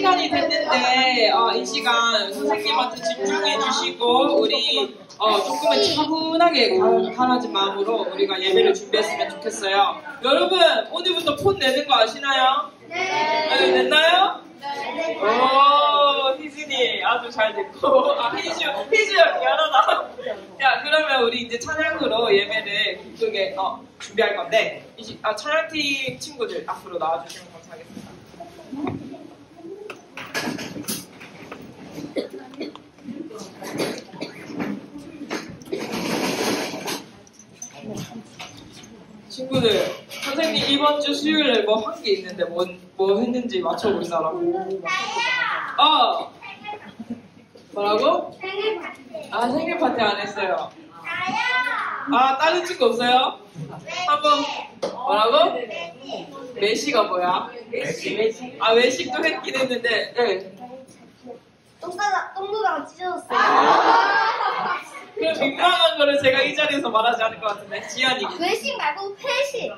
시간이 됐는데 이 시간 선생님한테 집중해 주시고 우리 조금은 차분하게 가라진 마음으로 우리가 예배를 준비했으면 좋겠어요. 여러분 오늘부터 폰 내는 거 아시나요? 네. 냈나요? 네. 오, 희진이 아주 잘 됐고 희주 미안하다. 야, 그러면 우리 이제 찬양으로 예배를 기쁘게 준비할 건데 찬양팀 친구들 앞으로 나와주시면 감사하겠습니다. 친구들, 선생님 이번 주 수요일에 뭐 한 게 있는데 뭐 했는지 맞춰볼 사람? 뭐라고? 생일 파티. 생일 파티 안 했어요. 나요. 다른 친구 없어요? 한번 뭐라고? 외식가 뭐야? 외식도 했긴 했는데, 네. 똥누다가 찢어졌어요. 그럼 민망한 거를 제가 이 자리에서 말하지 않을 것 같은데, 지연이. 외식 말고 회식.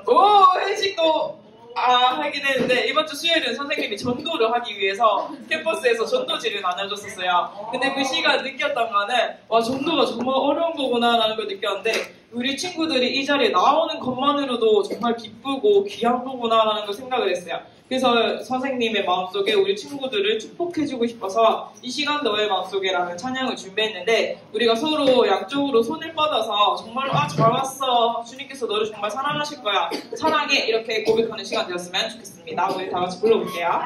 회식도 하긴 했는데 이번 주 수요일은 선생님이 전도를 하기 위해서 캠퍼스에서 전도지를 나눠줬었어요. 근데 그 시간 느꼈던 거는 전도가 정말 어려운 거구나 라는 걸 느꼈는데 우리 친구들이 이 자리에 나오는 것만으로도 정말 기쁘고 귀한 거구나 라는 걸 생각을 했어요. 그래서 선생님의 마음속에 우리 친구들을 축복해주고 싶어서 이 시간 너의 마음속에 라는 찬양을 준비했는데 우리가 서로 양쪽으로 손을 뻗어서 정말로 잘 왔어, 주님께서 너를 정말 사랑하실 거야, 사랑해, 이렇게 고백하는 시간 되었으면 좋겠습니다. 우리 다 같이 불러볼게요.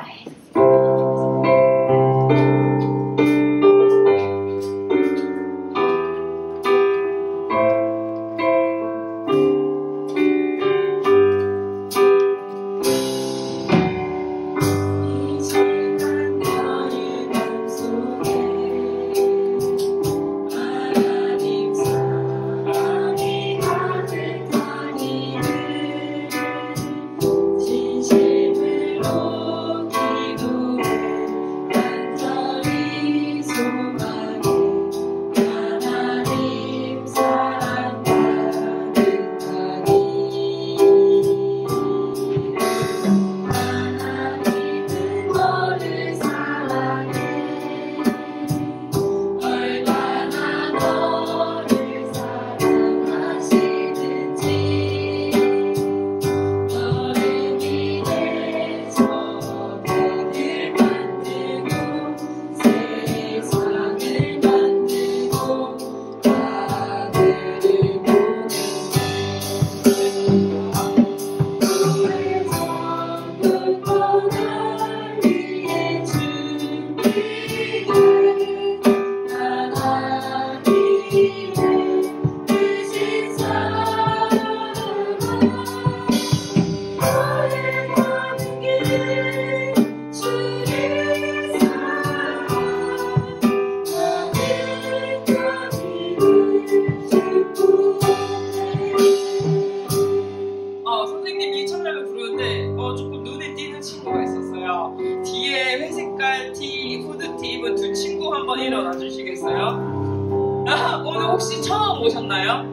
뒤에 회색깔 티, 후드티 입은 두 친구 한번 일어나 주시겠어요? 오늘 혹시 처음 오셨나요?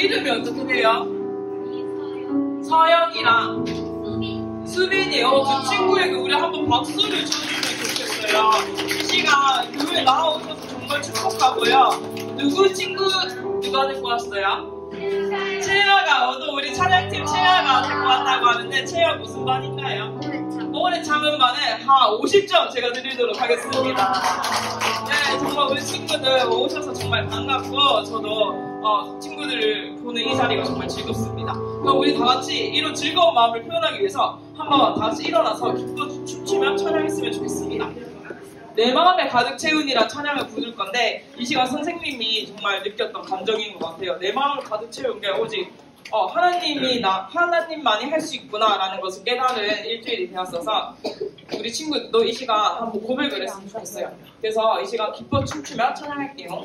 이름이 어떻게 돼요? 서영이랑 수빈이. 두 친구에게 우리 한번 박수를 쳐주시면 좋겠어요. 이 시간 교회 나오셔서 정말 축복하고요. 누가 데리고 왔어요? 채아가, 우리 찬양팀 채아가 데리고 왔다고 하는데 채아 무슨 반인가요? 올해 작은 반에 50점 제가 드리도록 하겠습니다. 네, 정말 우리 친구들 오셔서 정말 반갑고 저도 친구들을 보는 이 자리가 정말 즐겁습니다. 그럼 우리 다 같이 이런 즐거운 마음을 표현하기 위해서 한번 다 같이 일어나서 기뻐 춤추며 찬양했으면 좋겠습니다. 내 마음에 가득 채운이란 찬양을 부를 건데 이 시간 선생님이 정말 느꼈던 감정인 것 같아요. 내 마음을 가득 채운 게 오직 하나님만이 할 수 있구나라는 것을 깨달은 일주일이 되었어서 우리 친구도 이 시간 한번 고백을 했으면 좋겠어요. 그래서 이 시간 기뻐 춤추며 찬양할게요.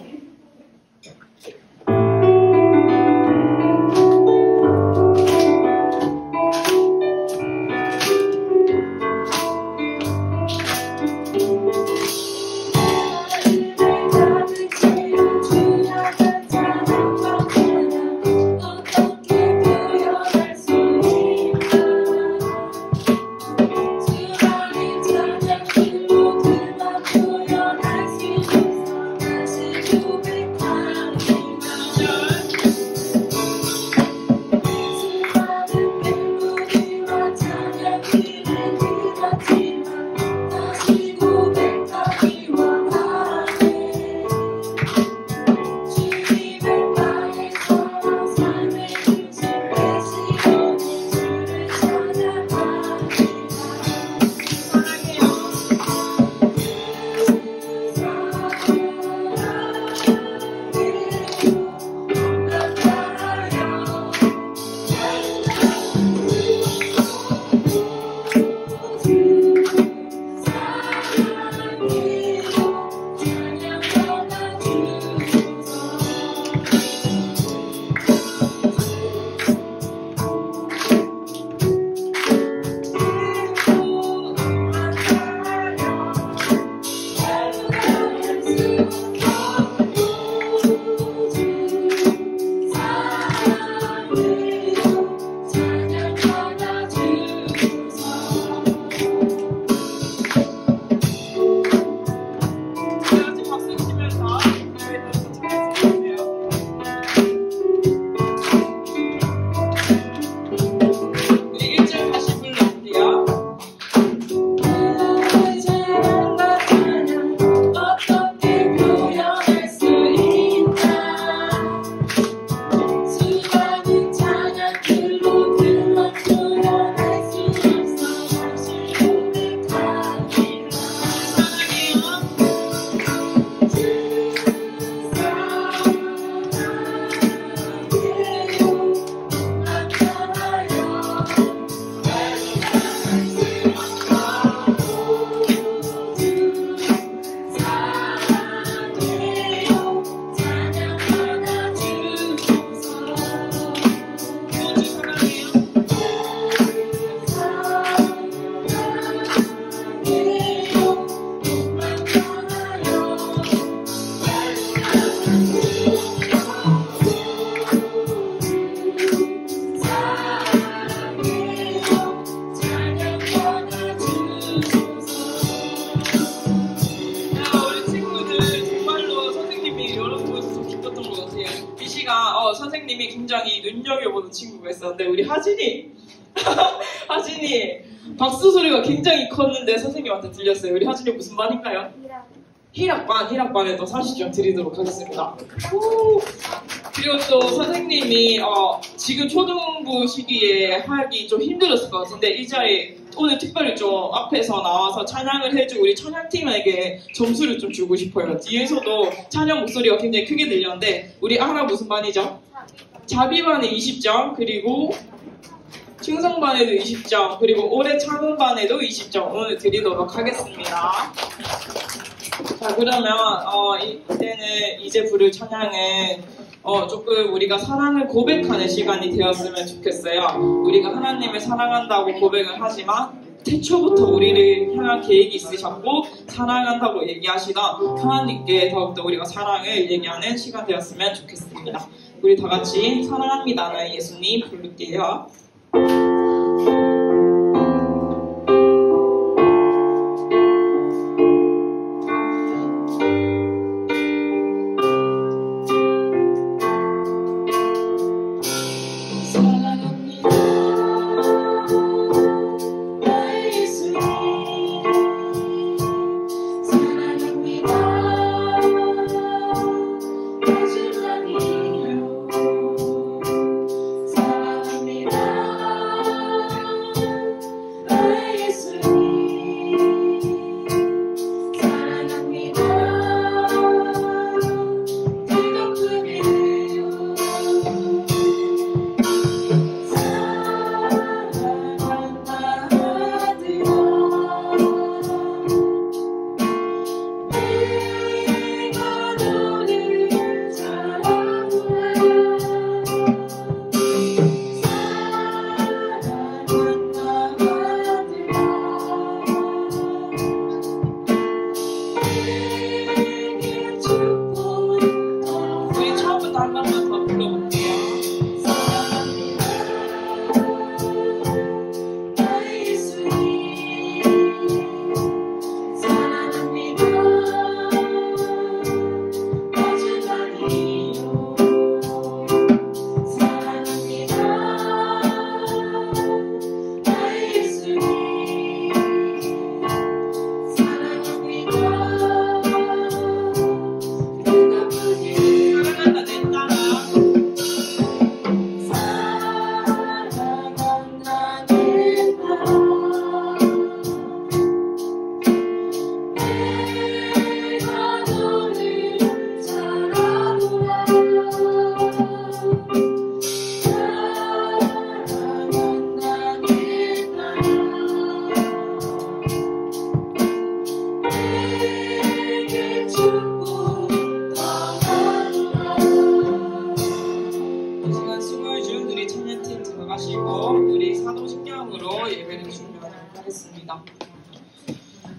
선생님이 굉장히 눈여겨보는 친구가 있었는데 우리 하진이 하진이 박수 소리가 굉장히 컸는데 선생님한테 들렸어요. 우리 하진이 무슨 반인가요? 희락반에도 40점 드리도록 하겠습니다. 그리고 또 선생님이 지금 초등부 시기에 하기 좀 힘들었을 것 같은데 이 자리에 오늘 특별히 좀 앞에서 나와서 찬양을 해주고 우리 찬양팀에게 점수를 좀 주고 싶어요. 뒤에서도 찬양 목소리가 굉장히 크게 들렸는데 우리 아라 무슨 반이죠? 자비반에 20점, 그리고 충성반에도 20점, 그리고 올해 찬원반에도 20점 오늘 드리도록 하겠습니다. 자, 그러면 이때는 이제 부를 찬양은 조금 우리가 사랑을 고백하는 시간이 되었으면 좋겠어요. 우리가 하나님을 사랑한다고 고백을 하지만 태초부터 우리를 향한 계획이 있으셨고 사랑한다고 얘기하시던 하나님께 더욱더 우리가 사랑을 얘기하는 시간 되었으면 좋겠습니다. 우리 다 같이 사랑합니다 나의 예수님 부를게요.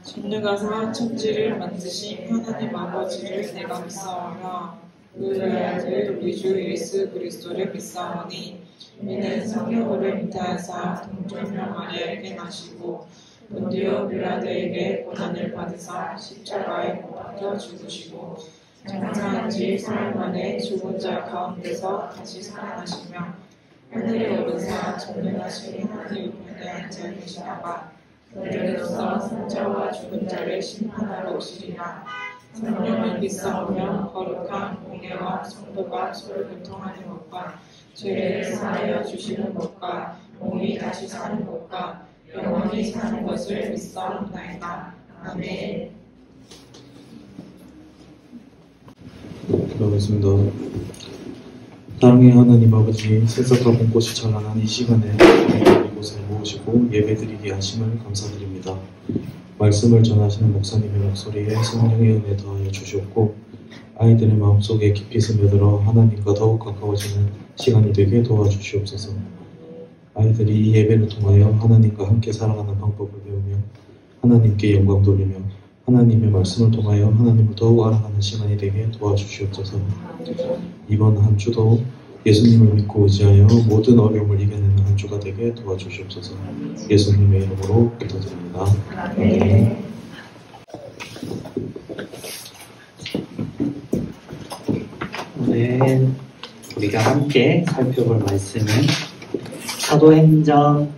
전능하사 천지를 만드신 하나님 아버지를 내가 믿사오며 너희 아들 우리 주 예수 그리스도를 믿사오니 이는 성령으로 잉태하사 동정녀 마리아에게 나시고 본디오 빌라도에게 고난을 받으사 십자가에 못 박혀 죽으시고 장사한 지 3일 만에 죽은 자 가운데서 다시 살아나시며 하늘에 오르사 전능하신 하나님 우편에 앉아 계시다가 그들로서 산자와 죽은 자를 심판하러 오시리라. 성령을 믿사오며 거룩한 공예와 성도가 서로 교통하는 것과 죄를 사하여 주시는 것과 몸이 다시 사는 것과 영원히 사는 것을 믿사옵나이다. 아멘. 기도하겠습니다. 사랑의 하나님 아버지, 새싹과 봄꽃이 찬란한 이 시간에 우리 이곳에 모으시고 예배드리게 하심을 감사드립니다. 말씀을 전하시는 목사님의 목소리에 성령의 은혜 더하여 주시옵고 아이들의 마음속에 깊이 스며들어 하나님과 더욱 가까워지는 시간이 되게 도와주시옵소서. 아이들이 이 예배를 통하여 하나님과 함께 살아가는 방법을 배우며 하나님께 영광 돌리며 하나님의 말씀을 통하여 하나님을 더욱 알아가는 시간이 되게 도와주시옵소서. 이번 한 주도 예수님을 믿고 의지하여 모든 어려움을 이겨내는 한 주가 되게 도와주시옵소서. 예수님의 이름으로 기도드립니다. 아멘. 오늘 우리가 함께 살펴볼 말씀은 사도행전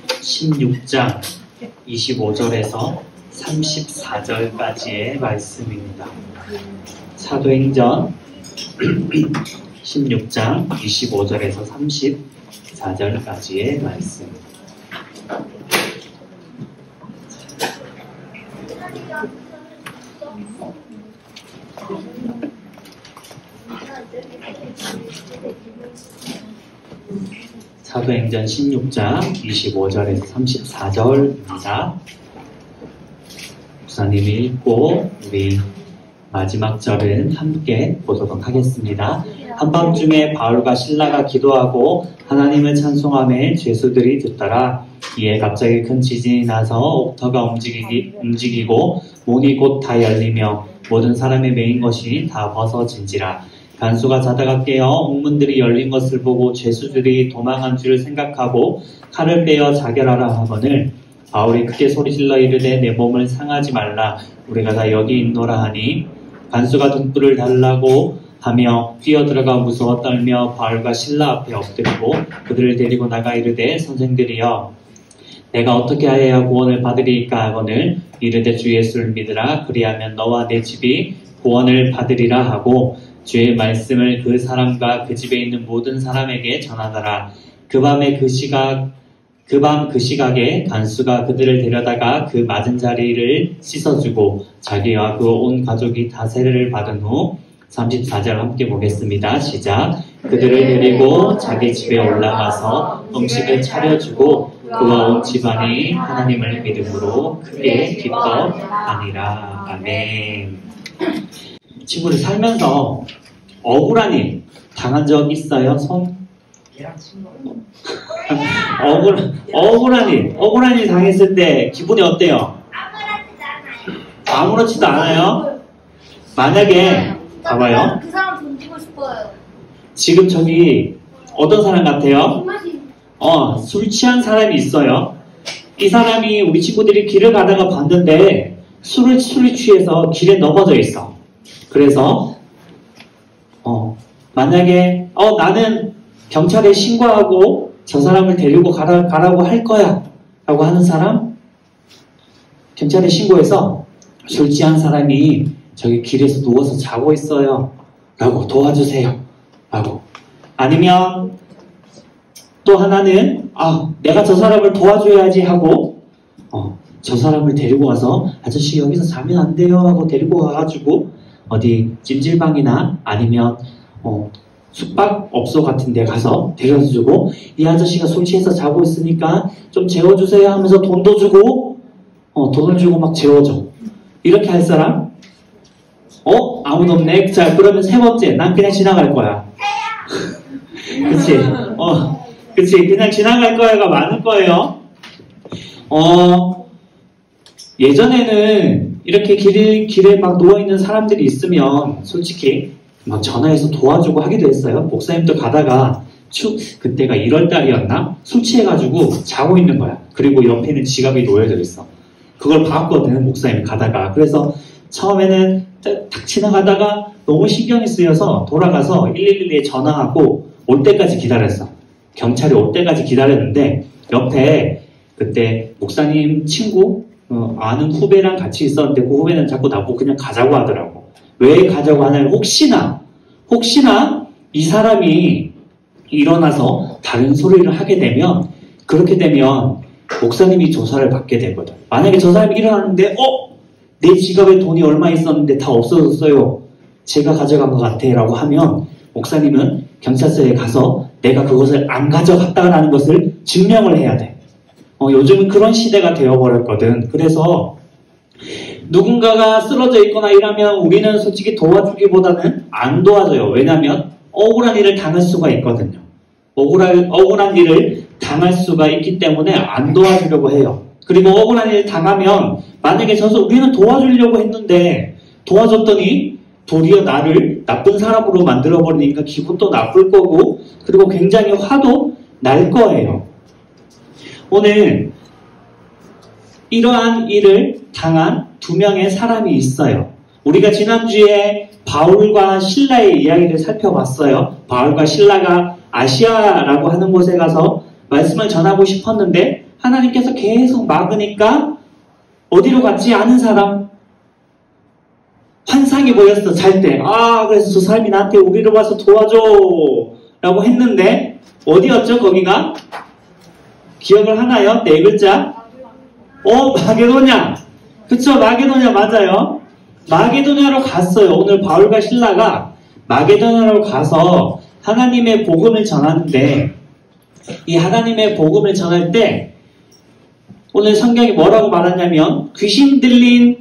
16장 25절에서 34절까지의 말씀입니다. 사도행전 16장 25절에서 34절까지의 말씀. 사도행전 16장 25절에서 34절입니다. 목사님이 읽고 우리 마지막 절은 함께 보도록 하겠습니다. 한밤중에 바울과 실라가 기도하고 하나님을 찬송하며 죄수들이 듣더라. 이에 갑자기 큰 지진이 나서 옥터가 움직이고 문이 곧 다 열리며 모든 사람의 메인 것이 다 벗어진지라. 간수가 자다가 깨어 옥문들이 열린 것을 보고 죄수들이 도망한 줄을 생각하고 칼을 빼어 자결하라 하거늘 바울이 크게 소리질러 이르되 내 몸을 상하지 말라. 우리가 다 여기 있노라 하니 간수가 등불을 달라고 하며 뛰어들어가 무서워 떨며 바울과 실라 앞에 엎드리고 그들을 데리고 나가 이르되 선생들이여 내가 어떻게 하여야 구원을 받으리이까 하거늘 이르되 주 예수를 믿으라. 그리하면 너와 내 집이 구원을 받으리라 하고 주의 말씀을 그 사람과 그 집에 있는 모든 사람에게 전하더라. 그 밤 그 시각에 간수가 그들을 데려다가 그 맞은 자리를 씻어주고 자기와 그 온 가족이 다 세례를 받은 후 34절 함께 보겠습니다. 시작. 그들을 데리고 자기 집에 올라가서 음식을 차려주고 그와 온 집안이 하나님을 믿음으로 크게 기뻐하니라. 아멘. 친구들 살면서 억울한 일 당한 적 있어요? 손? 억울한 일 당했을 때 기분이 어때요? 아무렇지도 않아요. 만약에 봐봐요. 그 사람 돈 주고 싶어요. 지금 저기 어떤 사람 같아요? 술 취한 사람이 있어요. 이 사람이 우리 친구들이 길을 가다가 봤는데 술이 취해서 길에 넘어져 있어. 그래서 만약에 나는 경찰에 신고하고 저 사람을 데리고 가라고 할 거야 라고 하는 사람, 경찰에 신고해서 술 취한 사람이 저기 길에서 누워서 자고 있어요 라고 도와주세요 라고. 아니면 또 하나는 내가 저 사람을 도와줘야지 하고 저 사람을 데리고 가서 아저씨 여기서 자면 안 돼요 하고 데리고 가가지고 어디 찜질방이나 아니면 숙박업소 같은 데 가서 데려다주고 이 아저씨가 술 취해서 자고 있으니까 좀 재워주세요 하면서 돈도 주고 돈을 주고 막 재워줘. 이렇게 할 사람? 아무도 없네. 자, 그러면 세 번째, 난 그냥 지나갈 거야. 그치? 그치? 그냥 지나갈 거야가 많을 거예요. 예전에는 이렇게 길에 막 누워있는 사람들이 있으면 솔직히 막 전화해서 도와주고 하기도 했어요. 목사님도 가다가 그때가 1월 달이었나? 술 취해가지고 자고 있는 거야. 그리고 옆에는 지갑이 놓여져 있어. 그걸 봤거든, 목사님이 가다가. 그래서 처음에는 딱 지나가다가 너무 신경이 쓰여서 돌아가서 112에 전화하고 올 때까지 기다렸어. 경찰이 올 때까지 기다렸는데 옆에 그때 목사님 친구, 아는 후배랑 같이 있었는데 그 후배는 자꾸 나보고 그냥 가자고 하더라고. 왜 가자고 하냐면 혹시나 이 사람이 일어나서 다른 소리를 하게 되면, 그렇게 되면 목사님이 조사를 받게 되거든. 만약에 저 사람이 일어났는데 내 지갑에 돈이 얼마 있었는데 다 없어졌어요, 제가 가져간 것 같아 라고 하면 목사님은 경찰서에 가서 내가 그것을 안 가져갔다라는 것을 증명을 해야 돼. 요즘은 그런 시대가 되어버렸거든. 그래서 누군가가 쓰러져 있거나 이러면 우리는 솔직히 도와주기보다는 안 도와줘요. 왜냐하면 억울한 일을 당할 수가 있거든요. 억울한 일을 당할 수가 있기 때문에 안 도와주려고 해요. 그리고 억울한 일을 당하면 만약에 우리는 도와주려고 했는데 도와줬더니 도리어 나를 나쁜 사람으로 만들어버리니까 기분도 나쁠 거고, 그리고 굉장히 화도 날 거예요. 오늘 이러한 일을 당한 2명의 사람이 있어요. 우리가 지난주에 바울과 실라의 이야기를 살펴봤어요. 바울과 실라가 아시아라고 하는 곳에 가서 말씀을 전하고 싶었는데 하나님께서 계속 막으니까 어디로 갔지? 아는 사람? 환상이 보였어, 잘 때. 그래서 저 사람이 나한테 우리로 와서 도와줘 라고 했는데 어디였죠, 거기가? 기억을 하나요? 4글자? 마게도냐. 그쵸, 마게도냐 맞아요. 마게도냐로 갔어요. 오늘 바울과 실라가 마게도냐로 가서 하나님의 복음을 전하는데, 이 하나님의 복음을 전할 때 오늘 성경이 뭐라고 말하냐면 귀신 들린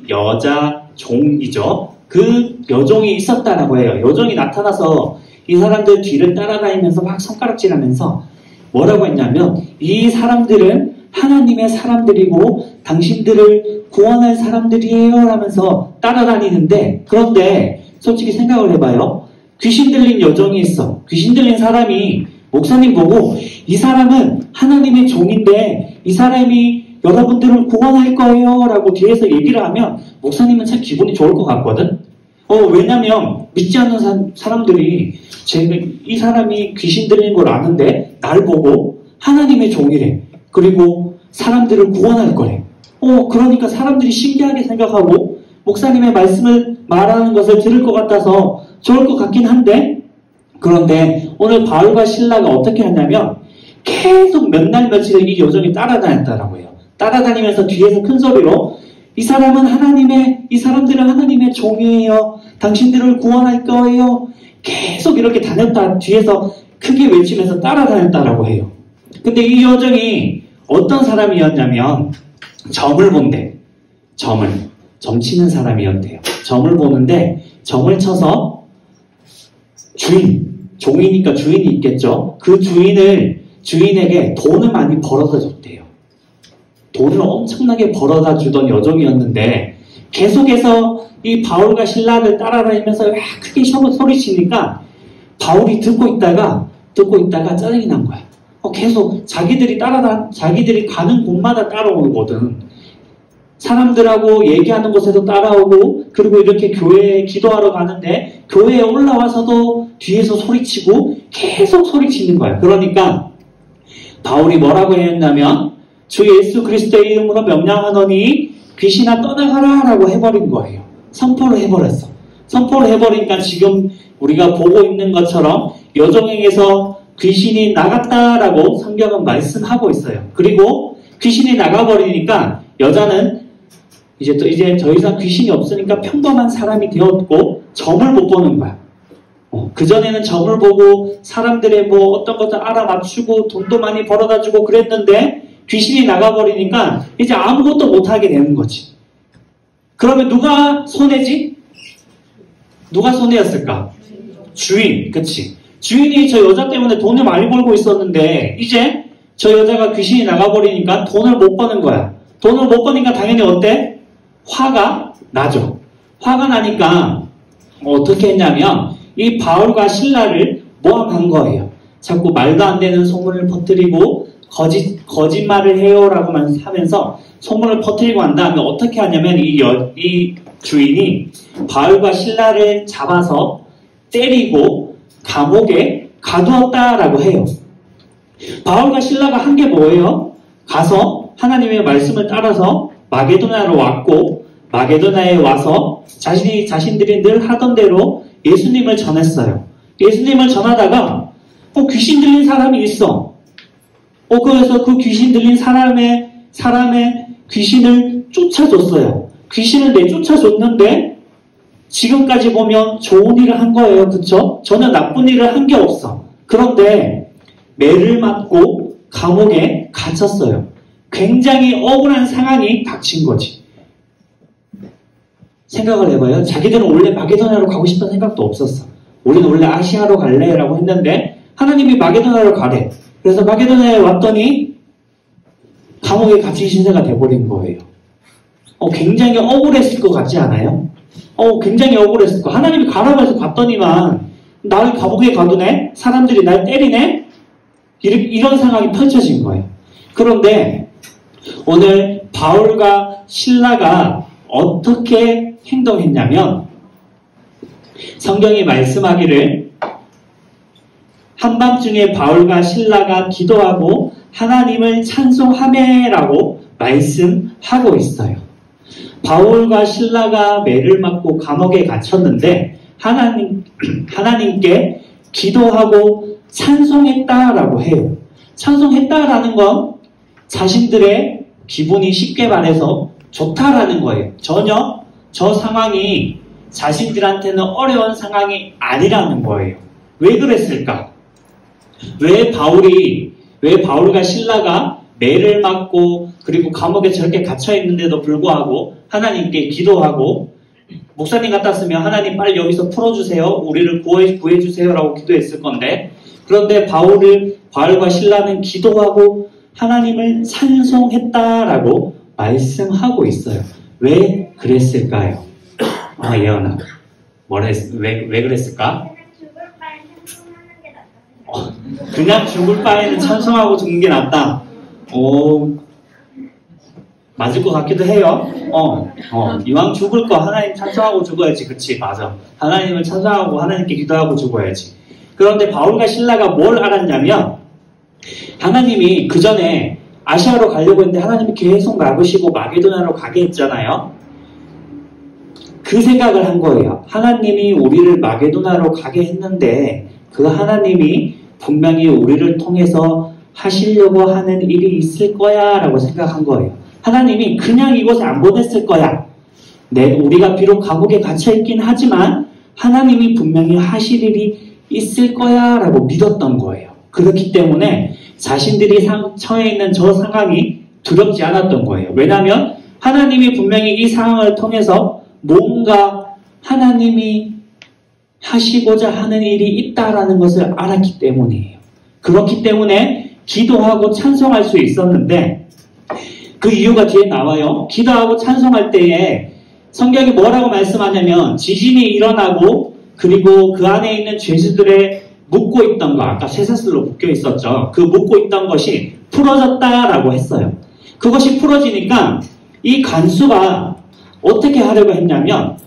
여자 종이죠. 그 여종이 있었다라고 해요. 여종이 나타나서 이 사람들 뒤를 따라다니면서 막 손가락질하면서 뭐라고 했냐면, 이 사람들은 하나님의 사람들이고 당신들을 구원할 사람들이에요 라면서 따라다니는데, 그런데 솔직히 생각을 해봐요. 귀신 들린 여종이 있어. 귀신 들린 사람이 목사님 보고 이 사람은 하나님의 종인데 이 사람이 여러분들을 구원할 거예요 라고 뒤에서 얘기를 하면 목사님은 참 기분이 좋을 것 같거든. 왜냐면 믿지 않는 사람들이 이 사람이 귀신 들린 걸 아는데 날 보고 하나님의 종이래. 그리고 사람들을 구원할 거래. 그러니까 사람들이 신기하게 생각하고 목사님의 말씀을 말하는 것을 들을 것 같아서 좋을 것 같긴 한데, 그런데 오늘 바울과 실라가 어떻게 했냐면 계속 몇 날 며칠을 이 여종이 따라다녔다라고 해요. 따라다니면서 뒤에서 큰 소리로 이 사람들은 하나님의 종이에요. 당신들을 구원할 거예요. 계속 이렇게 다녔다, 뒤에서 크게 외치면서 따라다녔다라고 해요. 근데 이 여종이 어떤 사람이었냐면 점을 본대. 점 치는 사람이었대요. 점을 보는데 점을 쳐서 종이니까 주인이 있겠죠. 그 주인에게 돈을 많이 벌어다 줬대요. 돈을 엄청나게 벌어다 주던 여종이었는데 계속해서 이 바울과 실라를 따라다니면서 크게 소리치니까 바울이 듣고 있다가 짜증이 난 거야. 계속 자기들이 가는 곳마다 따라오거든. 사람들하고 얘기하는 곳에도 따라오고, 그리고 이렇게 교회에 기도하러 가는데 교회에 올라와서도 뒤에서 소리치고 계속 소리치는 거야. 그러니까 바울이 뭐라고 했냐면 주 예수 그리스도의 이름으로 명령하노니 귀신아 떠나가라 라고 해버린 거예요. 선포를 해버렸어. 선포를 해버리니까 지금 우리가 보고 있는 것처럼 여종에게서 귀신이 나갔다라고 성경은 말씀하고 있어요. 그리고 귀신이 나가버리니까 여자는 이제 더 이상 귀신이 없으니까 평범한 사람이 되었고 점을 못 보는 거야. 그전에는 점을 보고 사람들의 어떤 것도 알아맞추고 돈도 많이 벌어다 주고 그랬는데 귀신이 나가버리니까 이제 아무것도 못하게 되는 거지. 그러면 누가 손해지? 누가 손해였을까? 주인, 그치? 주인이 저 여자 때문에 돈을 많이 벌고 있었는데 이제 저 여자가 귀신이 나가버리니까 돈을 못 버는 거야. 돈을 못 버니까 당연히 어때? 화가 나죠. 화가 나니까 어떻게 했냐면 이 바울과 실라를 모함한 거예요. 자꾸 말도 안 되는 소문을 퍼뜨리고 거짓말을 해요라고만 하면서 소문을 퍼뜨리고 한 다음에 어떻게 하냐면 이 주인이 바울과 실라를 잡아서 때리고 감옥에 가두었다라고 해요. 바울과 실라가 한 게 뭐예요? 가서 하나님의 말씀을 따라서 마게도나로 왔고 마게도나에 와서 자신들이 늘 하던 대로 예수님을 전했어요. 예수님을 전하다가 귀신 들린 사람이 있어. 그래서 그 귀신 들린 사람의 귀신을 쫓아줬어요. 귀신을 내쫓아줬는데 지금까지 보면 좋은 일을 한 거예요. 그쵸? 전혀 나쁜 일을 한 게 없어. 그런데 매를 맞고 감옥에 갇혔어요. 굉장히 억울한 상황이 닥친 거지. 생각을 해봐요. 자기들은 원래 마게도나로 가고 싶은 생각도 없었어. 우리는 원래 아시아로 갈래? 라고 했는데 하나님이 마게도나로 가래. 그래서 마게도나에 왔더니 감옥에 갇힌 신세가 돼버린 거예요. 굉장히 억울했을 것 같지 않아요? 굉장히 억울했을 거. 하나님이 가라고 해서 갔더니만 나를 감옥에 가두네? 사람들이 날 때리네? 이런 상황이 펼쳐진 거예요. 그런데 오늘 바울과 실라가 어떻게 행동했냐면 성경이 말씀하기를 한밤중에 바울과 실라가 기도하고 하나님을 찬송하매라고 말씀하고 있어요. 바울과 실라가 매를 맞고 감옥에 갇혔는데 하나님께 기도하고 찬송했다라고 해요. 찬송했다라는 건 자신들의 기분이 쉽게 말해서 좋다라는 거예요. 전혀 저 상황이 자신들한테는 어려운 상황이 아니라는 거예요. 왜 그랬을까? 왜 바울과 실라가 매를 맞고 그리고 감옥에 저렇게 갇혀 있는데도 불구하고 하나님께 기도하고 목사님 같았으면 하나님 빨리 여기서 풀어주세요. 우리를 구해주세요. 라고 기도했을 건데 그런데 바울과 실라는 기도하고 하나님을 찬송했다라고 말씀하고 있어요. 왜 그랬을까요? 예언아. 왜 그랬을까? 그냥 죽을 바에는 찬송하고 죽는 게 낫다. 맞을 것 같기도 해요. 이왕 죽을 거 하나님 찬송하고 죽어야지. 그치, 맞아. 하나님을 찬송하고 하나님께 기도하고 죽어야지. 그런데 바울과 실라가 뭘 알았냐면 하나님이 그 전에 아시아로 가려고 했는데 하나님이 계속 막으시고 마게도나로 가게 했잖아요. 그 생각을 한 거예요. 하나님이 우리를 마게도나로 가게 했는데 그 하나님이 분명히 우리를 통해서 하시려고 하는 일이 있을 거야 라고 생각한 거예요. 하나님이 그냥 이곳에 안 보냈을 거야. 우리가 비록 감옥에 갇혀있긴 하지만 하나님이 분명히 하실 일이 있을 거야 라고 믿었던 거예요. 그렇기 때문에 자신들이 처해 있는 저 상황이 두렵지 않았던 거예요. 왜냐하면 하나님이 분명히 이 상황을 통해서 뭔가 하나님이 하시고자 하는 일이 있다라는 것을 알았기 때문이에요. 그렇기 때문에 기도하고 찬송할 수 있었는데 그 이유가 뒤에 나와요. 기도하고 찬송할 때에 성경이 뭐라고 말씀하냐면 지진이 일어나고 그리고 그 안에 있는 죄수들의 묶고 있던 거, 아까 쇠사슬로 묶여 있었죠. 그 묶고 있던 것이 풀어졌다라고 했어요. 그것이 풀어지니까 이 간수가 어떻게 하려고 했냐면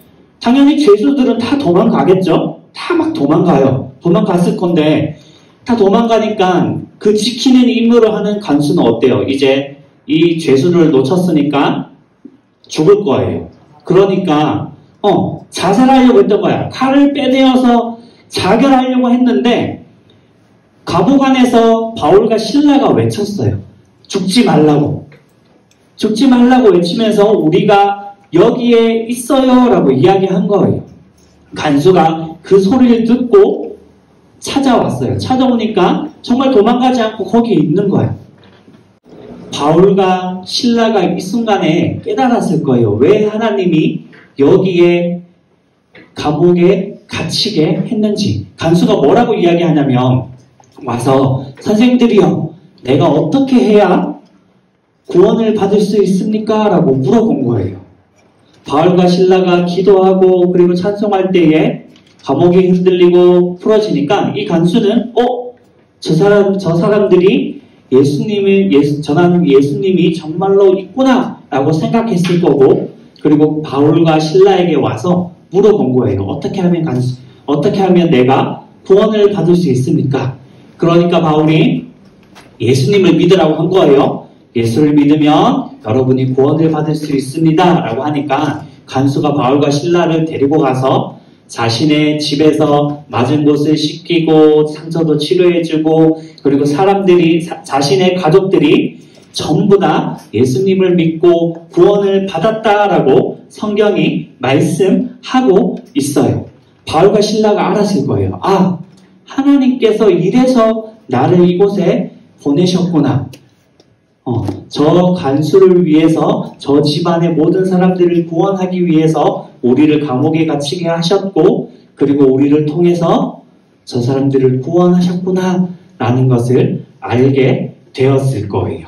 당연히 죄수들은 다 도망가겠죠. 다 막 도망가요. 도망갔을 건데 다 도망가니까 그 지키는 임무를 하는 간수는 어때요? 이제 이 죄수를 놓쳤으니까 죽을 거예요. 그러니까 자살하려고 했던 거야. 칼을 빼내어서 자결하려고 했는데 감옥 안에서 바울과 실라가 외쳤어요. 죽지 말라고. 죽지 말라고 외치면서 우리가 여기에 있어요 라고 이야기한 거예요. 간수가 그 소리를 듣고 찾아왔어요. 찾아오니까 정말 도망가지 않고 거기에 있는 거예요. 바울과 실라가 이 순간에 깨달았을 거예요. 왜 하나님이 여기에 감옥에 갇히게 했는지. 간수가 뭐라고 이야기하냐면 와서 선생님들이요, 내가 어떻게 해야 구원을 받을 수 있습니까? 라고 물어본 거예요. 바울과 신라가 기도하고 그리고 찬송할 때에 감옥이 흔들리고 풀어지니까 이 간수는 저 사람들이 전하는 예수님이 정말로 있구나 라고 생각했을 거고, 그리고 바울과 신라에게 와서 물어본 거예요. 어떻게 하면 내가 구원을 받을 수 있습니까? 그러니까 바울이 예수님을 믿으라고 한 거예요. 예수를 믿으면 여러분이 구원을 받을 수 있습니다 라고 하니까 간수가 바울과 신라를 데리고 가서 자신의 집에서 맞은 곳을 씻기고 상처도 치료해주고, 그리고 자신의 가족들이 전부 다 예수님을 믿고 구원을 받았다라고 성경이 말씀하고 있어요. 바울과 신라가 알았을 거예요. 하나님께서 이래서 나를 이곳에 보내셨구나. 저 간수를 위해서, 저 집안의 모든 사람들을 구원하기 위해서 우리를 감옥에 갇히게 하셨고, 그리고 우리를 통해서 저 사람들을 구원하셨구나 라는 것을 알게 되었을 거예요.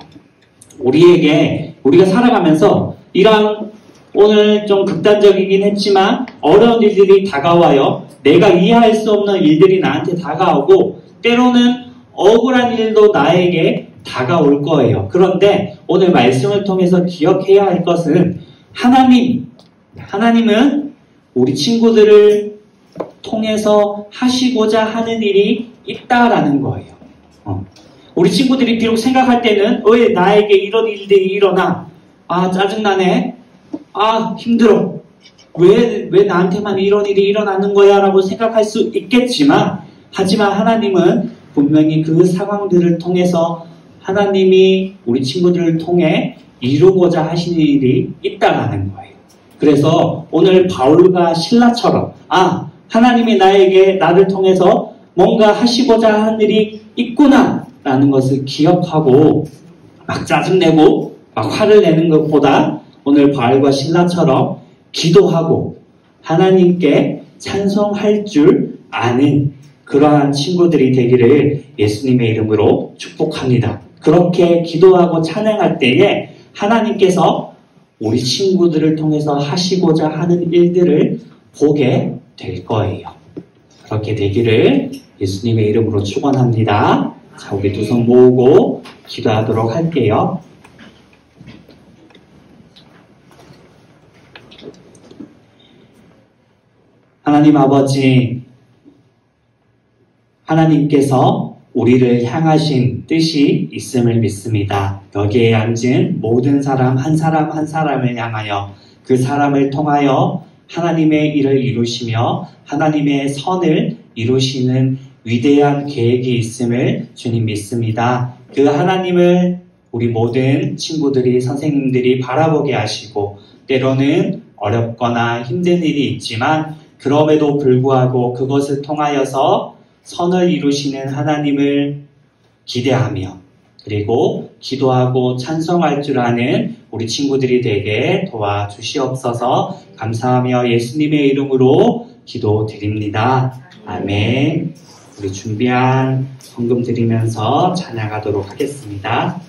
우리가 살아가면서 이런 오늘 좀 극단적이긴 했지만 어려운 일들이 다가와요. 내가 이해할 수 없는 일들이 나한테 다가오고, 때로는 억울한 일도 나에게 다가올 거예요. 그런데 오늘 말씀을 통해서 기억해야 할 것은 하나님은 우리 친구들을 통해서 하시고자 하는 일이 있다라는 거예요. 우리 친구들이 비록 생각할 때는 왜 나에게 이런 일들이 일어나? 짜증나네. 힘들어. 왜 나한테만 이런 일이 일어나는 거야? 라고 생각할 수 있겠지만, 하지만 하나님은 분명히 그 상황들을 통해서 하나님이 우리 친구들을 통해 이루고자 하시는 일이 있다라는 거예요. 그래서 오늘 바울과 신라처럼 하나님이 나를 통해서 뭔가 하시고자 하는 일이 있구나 라는 것을 기억하고 막 짜증내고 막 화를 내는 것보다 오늘 바울과 신라처럼 기도하고 하나님께 찬송할 줄 아는 그러한 친구들이 되기를 예수님의 이름으로 축복합니다. 그렇게 기도하고 찬양할 때에 하나님께서 우리 친구들을 통해서 하시고자 하는 일들을 보게 될 거예요. 그렇게 되기를 예수님의 이름으로 축원합니다. 자, 우리 두 손 모으고 기도하도록 할게요. 하나님 아버지, 하나님께서 우리를 향하신 뜻이 있음을 믿습니다. 여기에 앉은 모든 사람 한 사람을 향하여 그 사람을 통하여 하나님의 일을 이루시며 하나님의 선을 이루시는 위대한 계획이 있음을 주님 믿습니다. 그 하나님을 우리 모든 친구들이, 선생님들이 바라보게 하시고, 때로는 어렵거나 힘든 일이 있지만 그럼에도 불구하고 그것을 통하여서 선을 이루시는 하나님을 기대하며, 그리고 기도하고 찬송할 줄 아는 우리 친구들이 되게 도와주시옵소서. 감사하며 예수님의 이름으로 기도드립니다. 아멘. 우리 준비한 헌금 드리면서 찬양하도록 하겠습니다.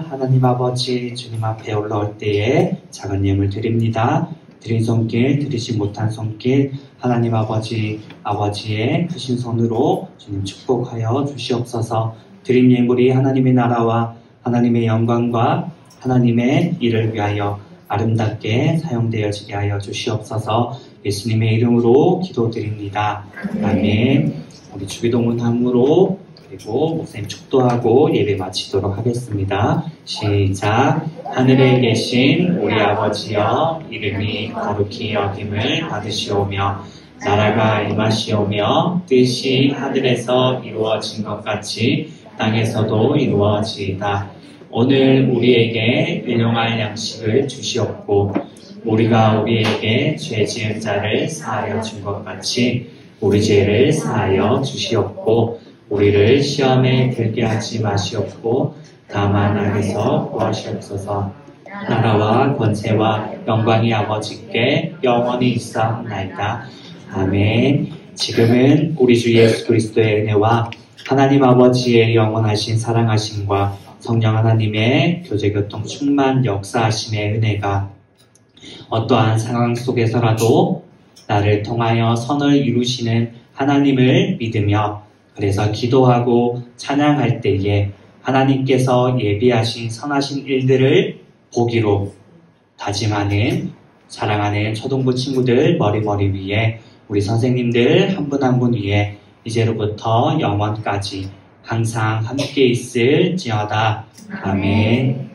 하나님 아버지, 주님 앞에 올라올 때에 작은 예물 드립니다. 드린 손길, 드리지 못한 손길, 하나님 아버지의 크신 손으로 주님 축복하여 주시옵소서. 드린 예물이 하나님의 나라와 하나님의 영광과 하나님의 일을 위하여 아름답게 사용되어지게 하여 주시옵소서. 예수님의 이름으로 기도드립니다. 아멘. 우리 주기도문 함으로 그리고 목사님 축도하고 예배 마치도록 하겠습니다. 시작. 하늘에 계신 우리 아버지여, 이름이 거룩히 여김을 받으시오며 나라가 임하시오며 뜻이 하늘에서 이루어진 것 같이 땅에서도 이루어지이다. 오늘 우리에게 일용할 양식을 주시옵고 우리가 우리에게 죄 지은 자를 사하여 준 것 같이 우리 죄를 사하여 주시옵고 우리를 시험에 들게 하지 마시옵고 다만 악에서 구하시옵소서. 나라와 권세와 영광이 아버지께 영원히 있사옵나이다. 아멘. 지금은 우리 주 예수 그리스도의 은혜와 하나님 아버지의 영원하신 사랑하심과 성령 하나님의 교제교통 충만 역사하심의 은혜가 어떠한 상황 속에서라도 나를 통하여 선을 이루시는 하나님을 믿으며 그래서 기도하고 찬양할 때에 하나님께서 예비하신 선하신 일들을 보기로 다짐하는 사랑하는 초등부 친구들 머리 위에 우리 선생님들 한 분 한 분 위에 이제로부터 영원까지 항상 함께 있을지어다. 아멘.